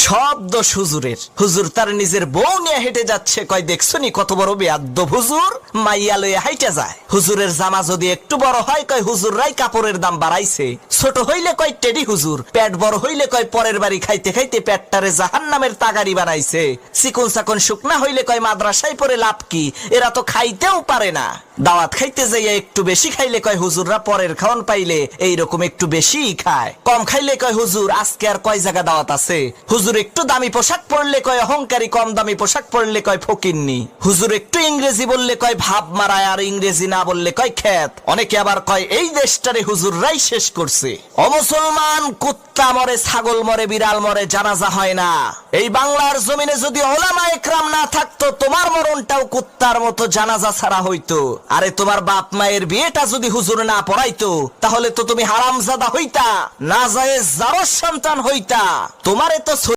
সব দোষ হুজুরের। হুজুর তার নিজের বউ নিয়ে হেঁটে যাচ্ছে, কয় দেখছনি কত বড় বেয়াদ্দব হুজুর, মাইয়া লইয়া হাইটা যায়। হুজুরের জামা যদি একটু বড় হয়, কয় হুজুররাই কাপড়ের দাম বাড়াইছে। ছোট হইলে কয় টেডি হুজুর, পেট বড় হইলে কয় পরের বাড়ি খাইতে খাইতে পেটটারে জাহান্নামের তাগারি বানাইছে। চিকন চাকন শুকনা হইলে কয় মাদ্রাসায় পড়ে লাভ কি, এরা তো খাইতেও পারে না। দাওয়াত খাইতে যাইয়া একটু বেশি খাইলে কয় হুজুররা পরের খাওয়ান পাইলে এইরকম একটু বেশি খায়। কম খাইলে কয় হুজুর আজকে আর কয় জায়গা দাওয়াত আছে। হুজুর একটু দামি পোশাক পরলে কয় অহংকারী, কম দামি পোশাক পরলে কয় ফকিন্নি। হুজুর একটু ইংরেজি বললে কয় ভাব মারায়, আর ইংরেজি না বললে কয় খ্যাত। অনেকে আবার কয় এই দেশটারে হুজুররাই শেষ করছে। ও মুসলমান, কুত্তা মরে, ছাগল মরে, বিড়াল মরে, জানাজা হয় না। এই বাংলার জমিনে যদি ওলামা একরাম না থাকতো, তোমার মরণটাও কুত্তার মতো জানাজা ছাড়া হইতো। আরে তোমার বাপ মায়ের বিয়েটা যদি হুজুর না পড়াইতো, তাহলে তো তুমি হারামজাদা হইতা, নাজায়েজ জারজ সন্তান হইতা। তোমারে তো